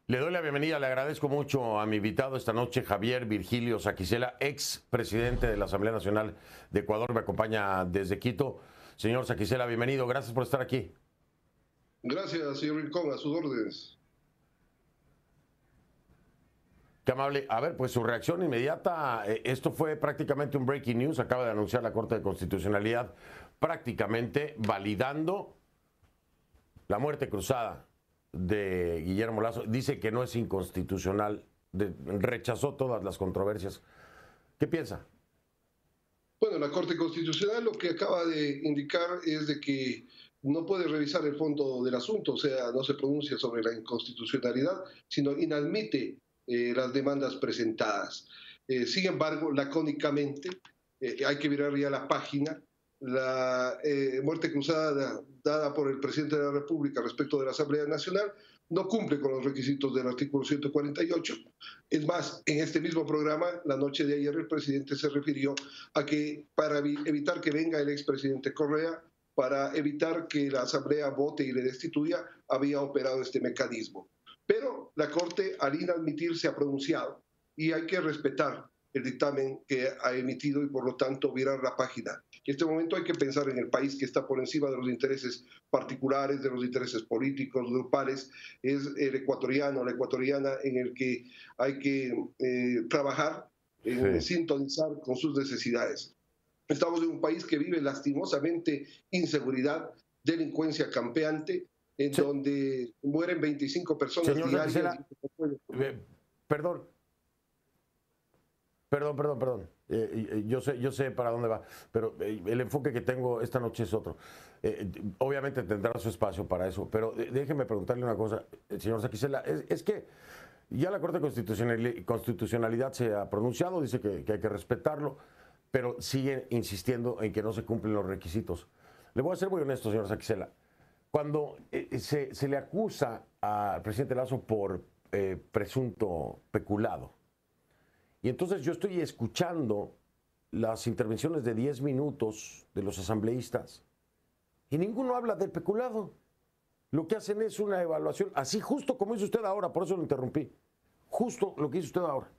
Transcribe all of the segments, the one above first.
Le doy la bienvenida, le agradezco mucho a mi invitado esta noche, Javier Virgilio Saquicela, ex presidente de la Asamblea Nacional de Ecuador, me acompaña desde Quito. Señor Saquicela, bienvenido, gracias por estar aquí. Gracias, señor Rincón, a sus órdenes. Qué amable. A ver, pues su reacción inmediata, esto fue prácticamente un breaking news, acaba de anunciar la Corte de Constitucionalidad, prácticamente validando la muerte cruzada de Guillermo Lasso. Dice que no es inconstitucional, rechazó todas las controversias. ¿Qué piensa? Bueno, la Corte Constitucional lo que acaba de indicar es de que no puede revisar el fondo del asunto, o sea, no se pronuncia sobre la inconstitucionalidad, sino inadmite las demandas presentadas. Sin embargo, lacónicamente, hay que mirar ya la página, la muerte cruzada dada por el presidente de la República respecto de la Asamblea Nacional no cumple con los requisitos del artículo 148. Es más, en este mismo programa, la noche de ayer, el presidente se refirió a que para evitar que venga el expresidente Correa, para evitar que la Asamblea vote y le destituya, había operado este mecanismo. Pero la Corte, al inadmitir, se ha pronunciado y hay que respetar el dictamen que ha emitido y por lo tanto virar la página. En este momento hay que pensar en el país que está por encima de los intereses particulares, de los intereses políticos, grupales, es el ecuatoriano, la ecuatoriana en el que hay que trabajar en sintonizar con sus necesidades. Estamos en un país que vive lastimosamente inseguridad, delincuencia campeante, en donde mueren 25 personas Señor diarias. Perdón. Yo sé para dónde va, pero el enfoque que tengo esta noche es otro. Obviamente tendrá su espacio para eso, pero déjeme preguntarle una cosa, señor Saquicela, es que ya la Corte de Constitucionalidad se ha pronunciado, dice que hay que respetarlo, pero sigue insistiendo en que no se cumplen los requisitos. Le voy a ser muy honesto, señor Saquicela. Cuando se le acusa al presidente Lasso por presunto peculado, y entonces yo estoy escuchando las intervenciones de 10 minutos de los asambleístas y ninguno habla del peculado. Lo que hacen es una evaluación, así justo como hizo usted ahora, por eso lo interrumpí. Justo lo que hizo usted ahora.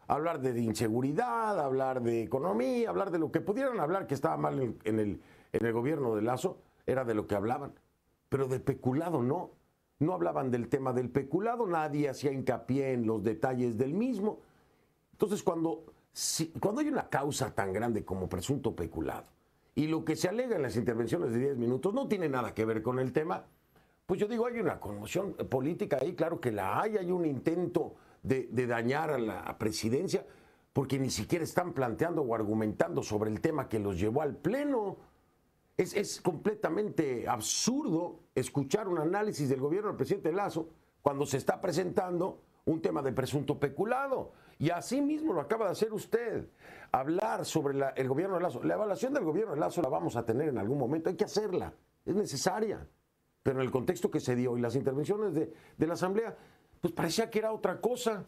Hablar de inseguridad, hablar de economía, hablar de lo que pudieran hablar que estaba mal en el gobierno de Lasso, era de lo que hablaban. Pero de peculado no. No hablaban del tema del peculado, nadie hacía hincapié en los detalles del mismo. Entonces, cuando hay una causa tan grande como presunto peculado y lo que se alega en las intervenciones de 10 minutos no tiene nada que ver con el tema, pues yo digo, hay una conmoción política ahí, claro que la hay un intento de dañar a la presidencia, porque ni siquiera están planteando o argumentando sobre el tema que los llevó al Pleno. Es completamente absurdo escuchar un análisis del gobierno del presidente Lasso cuando se está presentando un tema de presunto peculado. Y así mismo lo acaba de hacer usted. Hablar sobre el gobierno de Lasso. La evaluación del gobierno de Lasso la vamos a tener en algún momento. Hay que hacerla. Es necesaria. Pero en el contexto que se dio y las intervenciones de la Asamblea, pues parecía que era otra cosa.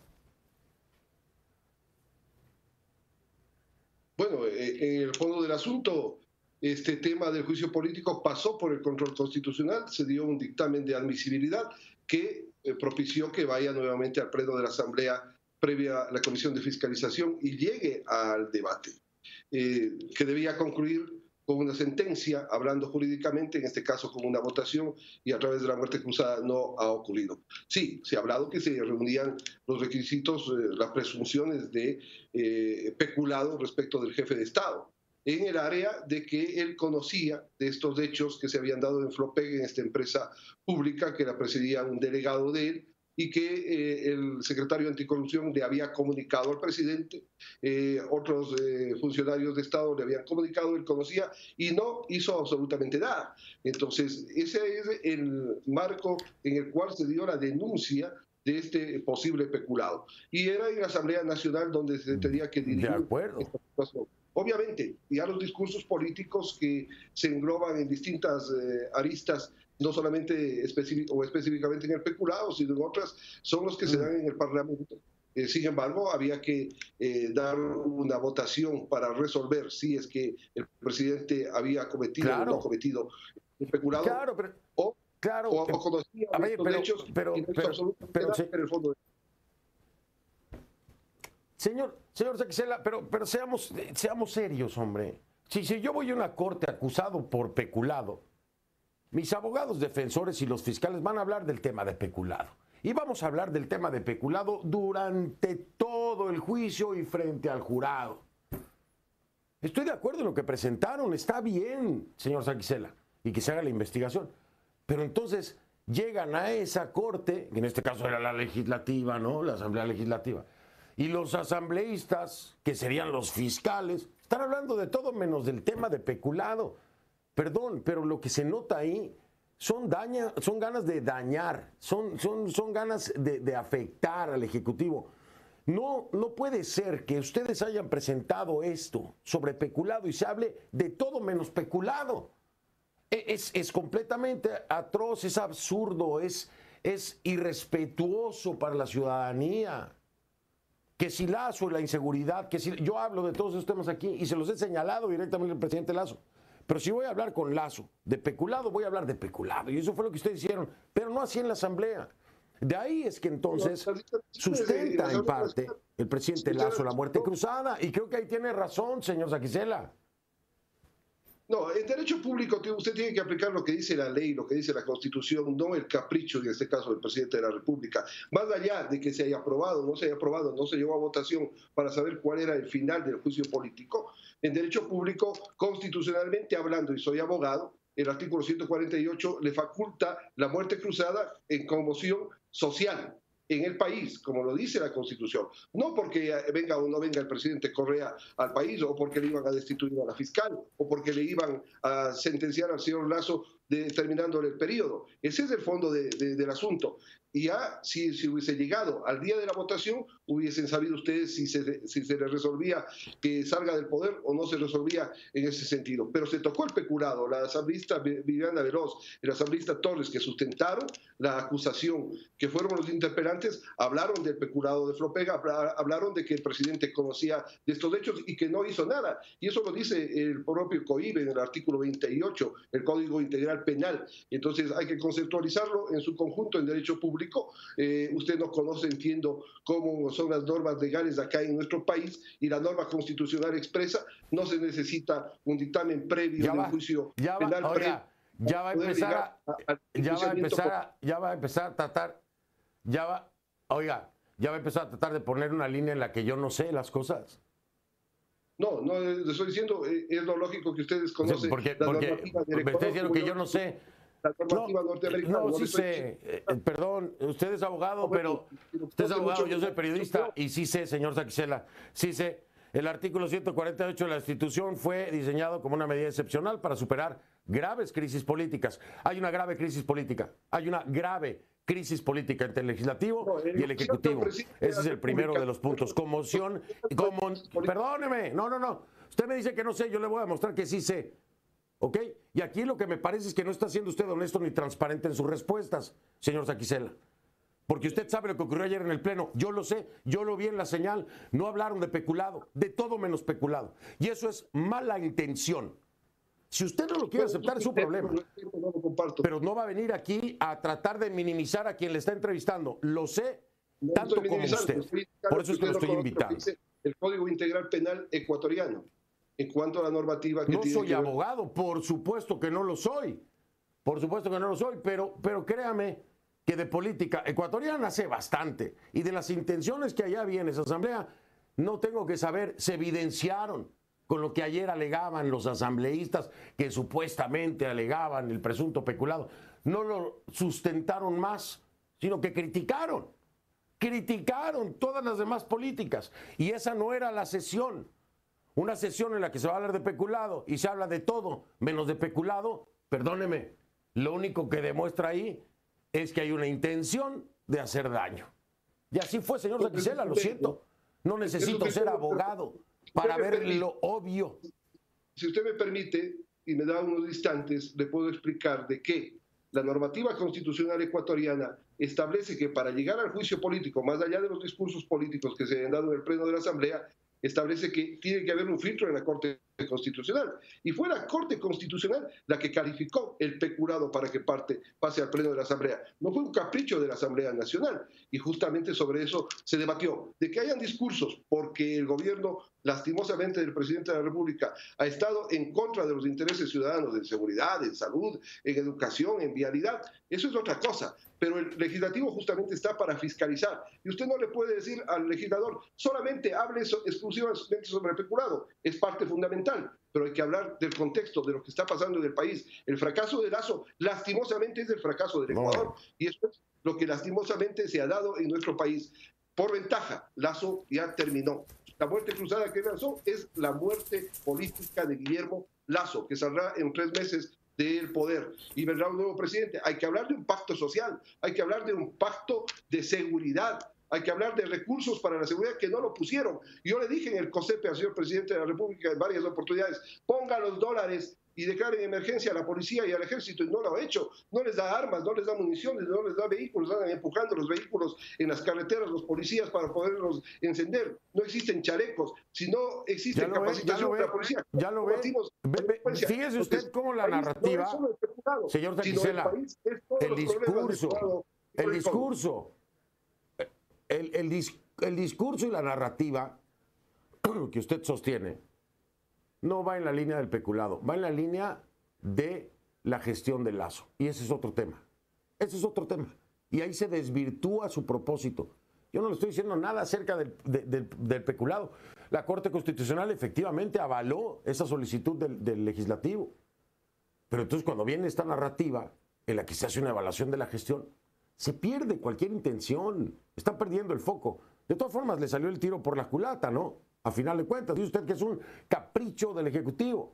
Bueno, en el fondo del asunto, este tema del juicio político pasó por el control constitucional, se dio un dictamen de admisibilidad que propició que vaya nuevamente al pleno de la Asamblea previa a la Comisión de Fiscalización y llegue al debate, que debía concluir con una sentencia, hablando jurídicamente, en este caso con una votación, y a través de la muerte cruzada no ha ocurrido. Sí, se ha hablado que se reunían los requisitos, las presunciones de peculado respecto del jefe de Estado, en el área de que él conocía de estos hechos que se habían dado en Flopeg, en esta empresa pública que la presidía un delegado de él, y que el secretario de Anticorrupción le había comunicado al presidente, otros funcionarios de Estado le habían comunicado, él conocía y no hizo absolutamente nada. Entonces, ese es el marco en el cual se dio la denuncia de este posible peculado. Y era en la Asamblea Nacional donde se tenía que dirigir esta situación. Obviamente, ya los discursos políticos que se engloban en distintas aristas, no solamente específicamente en el peculado, sino en otras, son los que se dan en el Parlamento. Sin embargo, había que dar una votación para resolver si es que el presidente había cometido o no cometido el peculado, claro. o conocía estos hechos y no hizo absolutamente nada, pero el fondo... Señor Saquicela, pero seamos serios, hombre. Si yo voy a una corte acusado por peculado, mis abogados defensores y los fiscales van a hablar del tema de peculado. Y vamos a hablar del tema de peculado durante todo el juicio y frente al jurado. Estoy de acuerdo en lo que presentaron, está bien, señor Saquicela, y que se haga la investigación. Pero entonces llegan a esa corte, que en este caso era la legislativa, ¿no? La Asamblea Legislativa. Y los asambleístas, que serían los fiscales, están hablando de todo menos del tema de peculado. Perdón, pero lo que se nota ahí son ganas de dañar, son ganas de afectar al Ejecutivo. No puede ser que ustedes hayan presentado esto sobre peculado y se hable de todo menos peculado. Es completamente atroz, es absurdo, es irrespetuoso para la ciudadanía. Que si Lazo y la inseguridad, yo hablo de todos esos temas aquí y se los he señalado directamente al presidente Lazo. Pero si voy a hablar con Lazo de peculado, voy a hablar de peculado. Y eso fue lo que ustedes hicieron, pero no así en la Asamblea. De ahí es que entonces sustenta en parte el presidente Lazo la muerte cruzada. Y creo que ahí tiene razón, señor Saquicela. No, en derecho público usted tiene que aplicar lo que dice la ley, lo que dice la Constitución, no el capricho, en este caso, del presidente de la República. Más allá de que se haya aprobado, no se haya aprobado, no se llevó a votación para saber cuál era el final del juicio político, en derecho público, constitucionalmente hablando, y soy abogado, el artículo 148 le faculta la muerte cruzada en conmoción social en el país, como lo dice la Constitución. No porque venga o no venga el presidente Correa al país, o porque le iban a destituir a la fiscal, o porque le iban a sentenciar al señor Lazo terminándole el periodo. Ese es el fondo del asunto. Y ya, si hubiese llegado al día de la votación, hubiesen sabido ustedes si se les resolvía que salga del poder o no se resolvía en ese sentido. Pero se tocó el peculado. La asambleísta Viviana Veloz y la asambleísta Torres, que sustentaron la acusación, que fueron los interpelantes, hablaron del peculado de Flopega, hablaron de que el presidente conocía de estos hechos y que no hizo nada. Y eso lo dice el propio COIBE en el artículo 28, el Código Integral Penal. Entonces hay que conceptualizarlo en su conjunto en derecho público. Usted no conoce, entiendo, cómo son las normas legales acá en nuestro país, y la norma constitucional expresa, no se necesita un dictamen previo de un juicio penal. Oiga, ya va a empezar a tratar de poner una línea en la que yo no sé las cosas. No, le estoy diciendo, es lo lógico que ustedes conocen. Porque me está diciendo que yo no sé. La normativa norteamericana. No, sí sé. Perdón, usted es abogado, pero usted es abogado, yo soy periodista y sí sé, señor Saquicela, sí sé. El artículo 148 de la Constitución fue diseñado como una medida excepcional para superar graves crisis políticas. Hay una grave crisis política. Hay una grave crisis política entre el Legislativo y el Ejecutivo. Ese es el primero de los puntos. Perdóneme, no. Usted me dice que no sé, yo le voy a demostrar que sí sé. ¿Ok? Y aquí lo que me parece es que no está siendo usted honesto ni transparente en sus respuestas, señor Saquicela. Porque usted sabe lo que ocurrió ayer en el Pleno. Yo lo sé, yo lo vi en la señal. No hablaron de peculado, de todo menos peculado. Y eso es mala intención. Si usted no lo quiere aceptar, es su problema. Pero no va a venir aquí a tratar de minimizar a quien le está entrevistando. Lo sé tanto como usted. Por eso es que lo estoy invitando. El Código Integral Penal ecuatoriano. En cuanto a la normativa que no soy abogado, por supuesto que no lo soy. Por supuesto que no lo soy, pero créame que de política ecuatoriana sé bastante. Y de las intenciones que allá había en esa asamblea, no tengo que saber, se evidenciaron con lo que ayer alegaban los asambleístas, que supuestamente alegaban el presunto peculado. No lo sustentaron más, sino que criticaron todas las demás políticas. Y esa no era la sesión. Una sesión en la que se va a hablar de peculado y se habla de todo menos de peculado, perdóneme, lo único que demuestra ahí es que hay una intención de hacer daño. Y así fue, señor Saquicela, lo siento. No necesito ser abogado para ver lo obvio. Si usted me permite y me da unos instantes, le puedo explicar de qué la normativa constitucional ecuatoriana establece que para llegar al juicio político, más allá de los discursos políticos que se han dado en el pleno de la Asamblea, establece que tiene que haber un filtro en la Corte Constitucional. Y fue la Corte Constitucional la que calificó el peculado para que pase al Pleno de la Asamblea. No fue un capricho de la Asamblea Nacional. Y justamente sobre eso se debatió. De que hayan discursos, porque el gobierno, lastimosamente, del presidente de la República ha estado en contra de los intereses ciudadanos en seguridad, en salud, en educación, en vialidad, eso es otra cosa. Pero el legislativo justamente está para fiscalizar. Y usted no le puede decir al legislador, solamente hable exclusivamente sobre el peculado. Es parte fundamental, pero hay que hablar del contexto, de lo que está pasando en el país. El fracaso de Lasso, lastimosamente, es el fracaso del Ecuador. Y eso es lo que lastimosamente se ha dado en nuestro país. Por ventaja, Lasso ya terminó. La muerte cruzada que lanzó es la muerte política de Guillermo Lasso, que saldrá en 3 meses del poder y vendrá un nuevo presidente. Hay que hablar de un pacto social, hay que hablar de un pacto de seguridad, hay que hablar de recursos para la seguridad que no lo pusieron. Yo le dije en el COSEPE al señor presidente de la República en varias oportunidades, ponga los dólares y declaren emergencia a la policía y al ejército, y no lo ha hecho. No les da armas, no les da municiones, no les da vehículos, andan empujando los vehículos en las carreteras los policías para poderlos encender. No existen chalecos, si no existe capacitación de la policía. Ya lo ve. Fíjese usted cómo la narrativa, señor Saquicela, el discurso y la narrativa que usted sostiene no va en la línea del peculado, va en la línea de la gestión del Lasso. Y ese es otro tema. Ese es otro tema. Y ahí se desvirtúa su propósito. Yo no le estoy diciendo nada acerca del peculado. La Corte Constitucional efectivamente avaló esa solicitud del legislativo. Pero entonces cuando viene esta narrativa en la que se hace una evaluación de la gestión, se pierde cualquier intención. Está perdiendo el foco. De todas formas, le salió el tiro por la culata, ¿no? A final de cuentas, dice usted que es un capricho del Ejecutivo.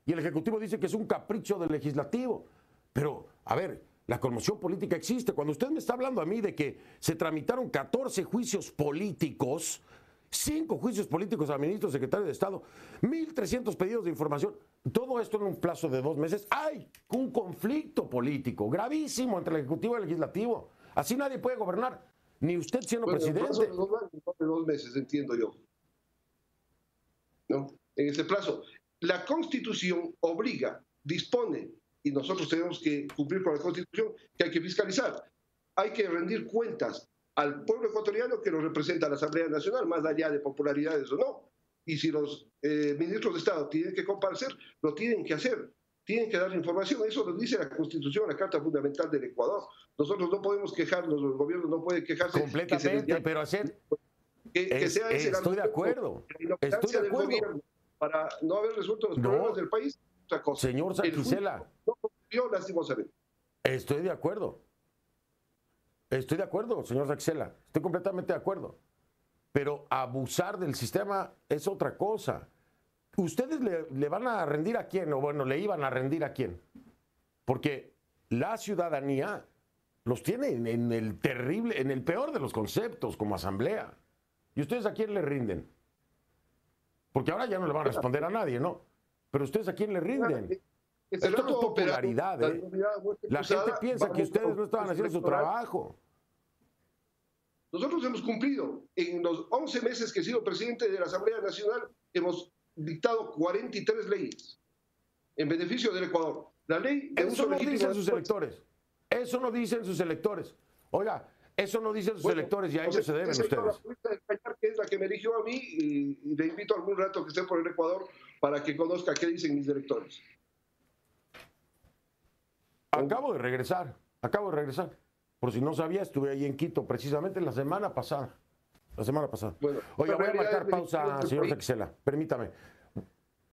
Y el Ejecutivo dice que es un capricho del Legislativo. Pero, a ver, la conmoción política existe. Cuando usted me está hablando a mí de que se tramitaron 14 juicios políticos, 5 juicios políticos al ministro secretario de Estado, 1.300 pedidos de información, todo esto en un plazo de 2 meses, ¡hay un conflicto político gravísimo entre el Ejecutivo y el Legislativo! Así nadie puede gobernar, ni usted siendo presidente. En de 2 meses, entiendo yo. ¿No? En ese plazo. La Constitución obliga, dispone, y nosotros tenemos que cumplir con la Constitución, que hay que fiscalizar. Hay que rendir cuentas al pueblo ecuatoriano que lo representa la Asamblea Nacional, más allá de popularidades o no. Y si los ministros de Estado tienen que comparecer, lo tienen que hacer. Tienen que dar información. Eso lo dice la Constitución, la Carta Fundamental del Ecuador. Nosotros no podemos quejarnos, el gobierno no puede quejarse. Completamente, pero hacer... estoy de acuerdo. Estoy de acuerdo. Gobierno, para no haber resuelto los problemas del país, otra cosa. Señor Saquicela. No cumplió lastimosamente. Estoy de acuerdo. Estoy de acuerdo, señor Saquicela. Estoy completamente de acuerdo. Pero abusar del sistema es otra cosa. ¿Ustedes le van a rendir a quién? O bueno, le iban a rendir a quién. Porque la ciudadanía los tiene en el terrible, en el peor de los conceptos como asamblea. ¿Y ustedes a quién le rinden? Porque ahora ya no le van a responder a nadie, ¿no? Pero ustedes a quién le rinden. Esto no es popularidad, ¿eh? La gente piensa que ustedes no estaban haciendo su trabajo. Nosotros hemos cumplido. En los 11 meses que he sido presidente de la Asamblea Nacional, hemos dictado 43 leyes en beneficio del Ecuador. La ley de eso no dicen sus electores. Eso no dicen sus electores. Oiga, eso no dicen sus electores y a ellos se deben ustedes. Que es la que me eligió a mí y le invito algún rato que esté por el Ecuador para que conozca qué dicen mis electores. Acabo de regresar. Por si no sabía, estuve ahí en Quito precisamente la semana pasada. Bueno, oiga, voy a marcar pausa, señor Saquicela. Permítame.